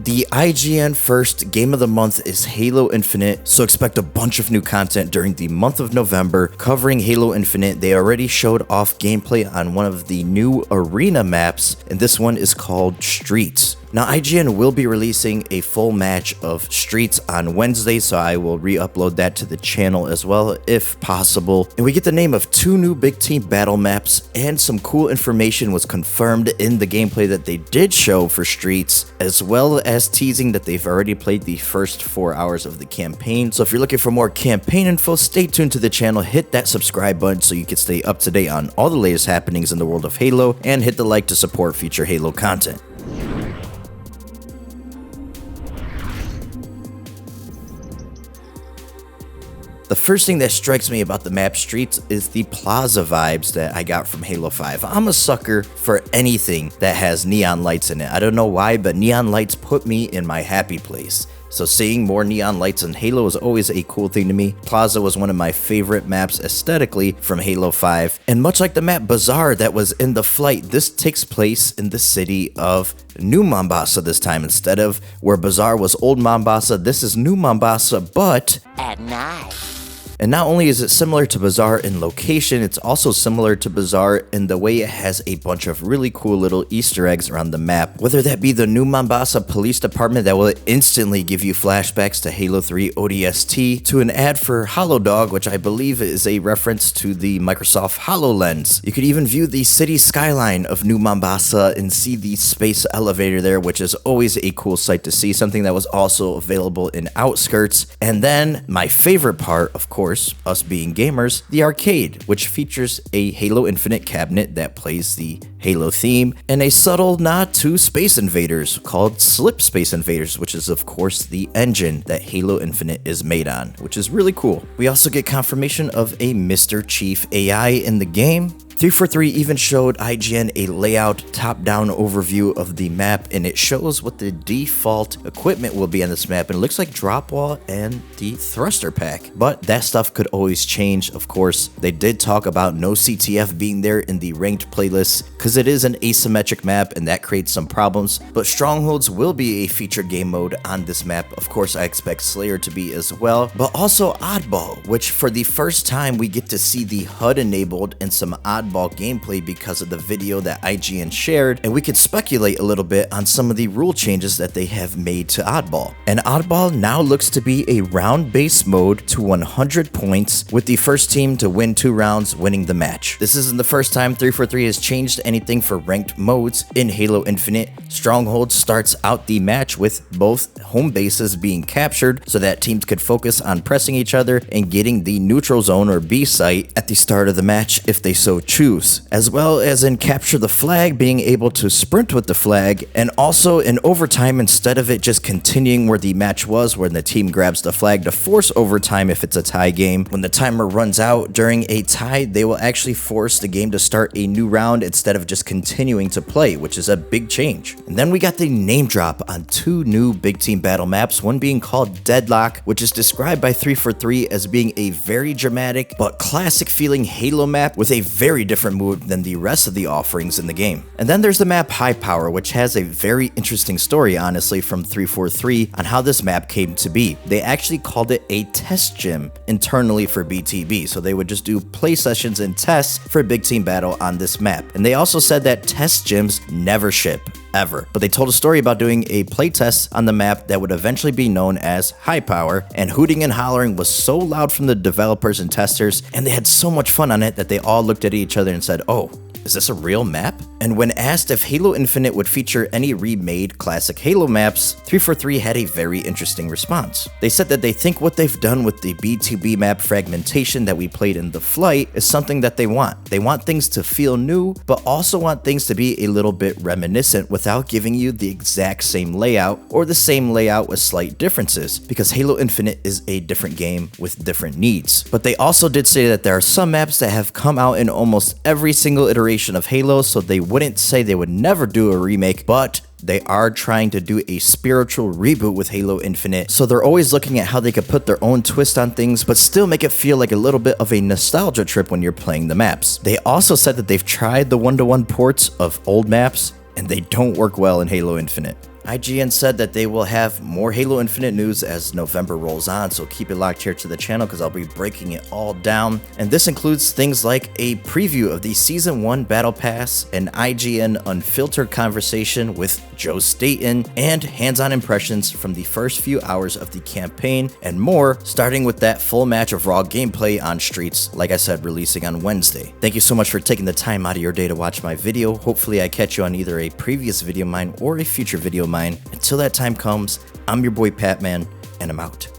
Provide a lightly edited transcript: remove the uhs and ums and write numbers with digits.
The IGN first game of the month is Halo Infinite, so expect a bunch of new content during the month of November covering Halo Infinite. They already showed off gameplay on one of the new arena maps, and this one is called Streets. Now, IGN will be releasing a full match of Streets on Wednesday, so I will re-upload that to the channel as well, if possible. And we get the name of 2 new big team battle maps, and some cool information was confirmed in the gameplay that they did show for Streets, as well as teasing that they've already played the first 4 hours of the campaign. So if you're looking for more campaign info, stay tuned to the channel, hit that subscribe button so you can stay up to date on all the latest happenings in the world of Halo, and hit the like to support future Halo content. The first thing that strikes me about the map Streets is the plaza vibes that I got from Halo 5. I'm a sucker for anything that has neon lights in it. I don't know why, but neon lights put me in my happy place. So seeing more neon lights in Halo is always a cool thing to me. Plaza was one of my favorite maps aesthetically from Halo 5. And much like the map Bazaar that was in the flight, this takes place in the city of New Mombasa this time. Instead of where Bazaar was Old Mombasa, this is New Mombasa, but at night. And not only is it similar to Bazaar in location, it's also similar to Bazaar in the way it has a bunch of really cool little Easter eggs around the map. Whether that be the New Mombasa Police Department that will instantly give you flashbacks to Halo 3 ODST, to an ad for HoloDog, which I believe is a reference to the Microsoft HoloLens. You could even view the city skyline of New Mombasa and see the space elevator there, which is always a cool sight to see, something that was also available in Outskirts. And then my favorite part, of course, us being gamers, the arcade, which features a Halo Infinite cabinet that plays the Halo theme, and a subtle nod to Space Invaders called Slip Space Invaders, which is of course the engine that Halo Infinite is made on, which is really cool. We also get confirmation of a Mr. Chief AI in the game. 343 even showed IGN a layout top-down overview of the map, and it shows what the default equipment will be on this map, and it looks like drop wall and the thruster pack. But that stuff could always change, of course. They did talk about no CTF being there in the ranked playlist, because it is an asymmetric map and that creates some problems. But Strongholds will be a featured game mode on this map. Of course, I expect Slayer to be as well, but also Oddball, which for the first time we get to see the HUD enabled and some Oddball gameplay because of the video that IGN shared, and we could speculate a little bit on some of the rule changes that they have made to Oddball. And Oddball now looks to be a round-based mode to 100 points, with the first team to win 2 rounds winning the match. This isn't the first time 343 has changed anything for ranked modes in Halo Infinite. Stronghold starts out the match with both home bases being captured so that teams could focus on pressing each other and getting the neutral zone or B site at the start of the match if they so choose, as well as in Capture the Flag being able to sprint with the flag, and also in overtime, instead of it just continuing where the match was when the team grabs the flag to force overtime if it's a tie game. When the timer runs out during a tie, they will actually force the game to start a new round instead of just continuing to play, which is a big change. And then we got the name drop on 2 new big team battle maps, one being called Deadlock, which is described by 343 as being a very dramatic but classic feeling Halo map with a very different mood than the rest of the offerings in the game. And then there's the map High Power, which has a very interesting story, honestly, from 343 on how this map came to be. They actually called it a test gym internally for BTB, so they would just do play sessions and tests for a big team battle on this map. And they also said that test gyms never ship, ever. But they told a story about doing a playtest on the map that would eventually be known as High Power, and hooting and hollering was so loud from the developers and testers, and they had so much fun on it that they all looked at each other and said, "Oh, is this a real map?" And when asked if Halo Infinite would feature any remade classic Halo maps, 343 had a very interesting response. They said that they think what they've done with the BTB map fragmentation that we played in the flight is something that they want. They want things to feel new, but also want things to be a little bit reminiscent without giving you the exact same layout or the same layout with slight differences, because Halo Infinite is a different game with different needs. But they also did say that there are some maps that have come out in almost every single iteration of Halo, so they wouldn't say they would never do a remake, but they are trying to do a spiritual reboot with Halo Infinite, so they're always looking at how they could put their own twist on things, but still make it feel like a little bit of a nostalgia trip when you're playing the maps. They also said that they've tried the one-to-one ports of old maps, and they don't work well in Halo Infinite. IGN said that they will have more Halo Infinite news as November rolls on, so keep it locked here to the channel because I'll be breaking it all down. And this includes things like a preview of the Season 1 Battle Pass, an IGN unfiltered conversation with Joe Staten, and hands-on impressions from the first few hours of the campaign, and more, starting with that full match of raw gameplay on Streets, like I said, releasing on Wednesday. Thank you so much for taking the time out of your day to watch my video. Hopefully I catch you on either a previous video of mine or a future video of mine. Until that time comes, I'm your boy Patman, and I'm out.